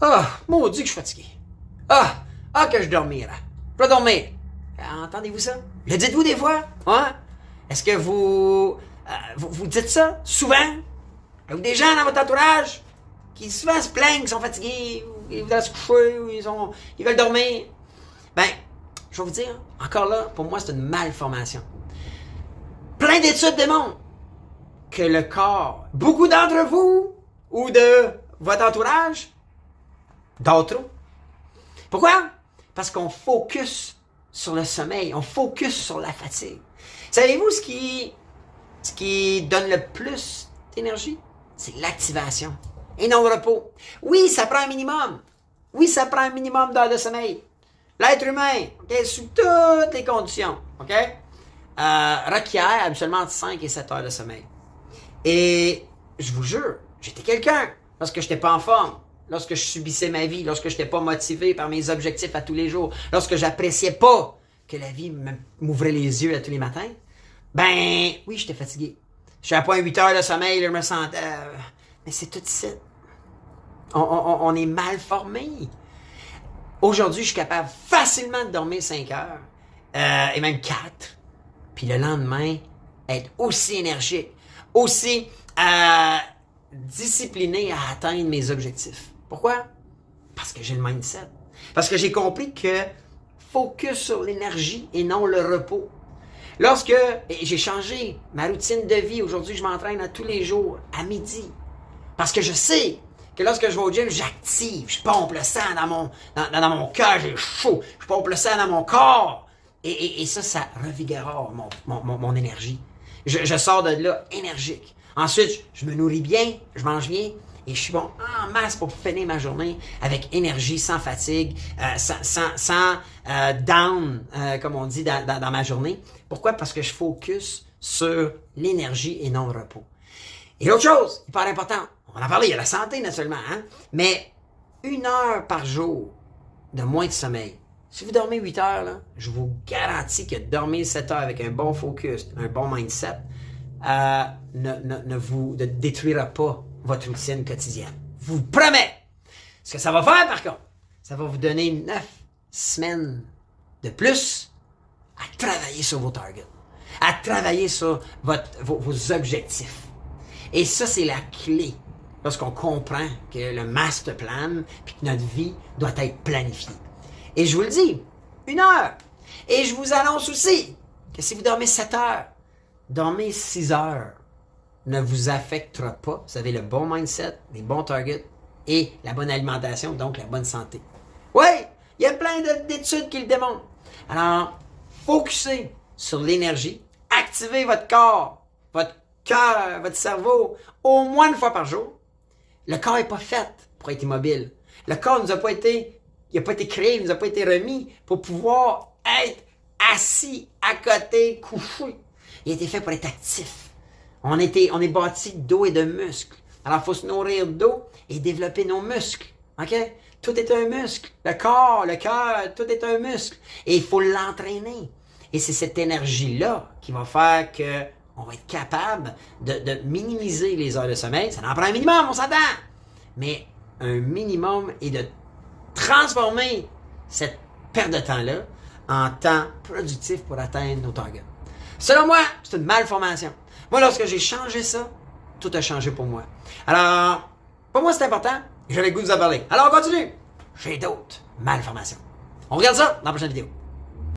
Ah, maudit que je suis fatigué. Que je dormirai. Je vais dormir. Entendez-vous ça? Le dites-vous des fois? Hein? Est-ce que vous dites ça souvent? Avez-vous des gens dans votre entourage qui souvent se plaignent, qui sont fatigués, ou ils voudraient se coucher, ou ils veulent dormir? Ben, je vais vous dire, encore là, pour moi, c'est une malformation. Plein d'études démontrent que le corps, beaucoup d'entre vous, ou de votre entourage, dort trop. Pourquoi? Parce qu'on focus sur le sommeil, on focus sur la fatigue. Savez-vous ce qui donne le plus d'énergie? C'est l'activation et non le repos. Oui, ça prend un minimum. Oui, ça prend un minimum d'heures de sommeil. L'être humain, okay, sous toutes les conditions, requiert habituellement entre 5 et 7 heures de sommeil. Et je vous jure, j'étais quelqu'un, lorsque je n'étais pas en forme, lorsque je subissais ma vie, lorsque je n'étais pas motivé par mes objectifs à tous les jours, lorsque j'appréciais pas que la vie m'ouvrait les yeux à tous les matins, ben oui, j'étais fatigué. Je suis à point 8 heures de sommeil, je me sentais... mais c'est tout ça. On est mal formé. Aujourd'hui, je suis capable facilement de dormir 5 heures, et même 4. Puis le lendemain, être aussi énergique, aussi discipliné à atteindre mes objectifs. Pourquoi? Parce que j'ai le mindset. Parce que j'ai compris que focus sur l'énergie et non le repos. Lorsque j'ai changé ma routine de vie, aujourd'hui je m'entraîne à tous les jours, à midi. Parce que je sais que lorsque je vais au gym, j'active, je pompe le sang dans mon cœur, j'ai chaud, je pompe le sang dans mon corps. Et ça revigore mon énergie. Je sors de là énergique. Ensuite, je me nourris bien, je mange bien, et je suis bon en masse pour finir ma journée avec énergie, sans fatigue, sans down, comme on dit dans ma journée. Pourquoi? Parce que je focus sur l'énergie et non le repos. Et l'autre chose, hyper important, on en a parlé, il y a la santé naturellement, mais 1 heure par jour de moins de sommeil. Si vous dormez 8 heures, là, je vous garantis que dormir 7 heures avec un bon focus, un bon mindset, ne vous détruira pas votre routine quotidienne. Je vous promets! Ce que ça va faire, par contre, ça va vous donner 9 semaines de plus à travailler sur vos targets, à travailler sur vos objectifs. Et ça, c'est la clé lorsqu'on comprend que le master plan puis que notre vie doit être planifiée. Et je vous le dis, 1 heure. Et je vous annonce aussi que si vous dormez 7 heures, dormez 6 heures ne vous affectera pas. Vous avez le bon mindset, les bons targets et la bonne alimentation, donc la bonne santé. Oui, il y a plein d'études qui le démontrent. Alors, focussez sur l'énergie, activez votre corps, votre cœur, votre cerveau, au moins 1 fois par jour. Le corps n'est pas fait pour être immobile. Le corps il n'a pas été créé, il nous a pas été remis pour pouvoir être assis, à côté, couché. Il a été fait pour être actif. On est bâti d'eau et de muscles. Alors, il faut se nourrir d'eau et développer nos muscles. OK? Tout est un muscle. Le corps, le cœur, tout est un muscle. Et il faut l'entraîner. Et c'est cette énergie-là qui va faire qu'on va être capable de minimiser les heures de sommeil. Ça en prend un minimum, on s'entend. Mais un minimum est de transformer cette perte de temps-là en temps productif pour atteindre nos targets. Selon moi, c'est une malformation. Moi, lorsque j'ai changé ça, tout a changé pour moi. Alors, pour moi, c'est important. J'avais le goût de vous en parler. Alors, on continue. J'ai d'autres malformations. On regarde ça dans la prochaine vidéo.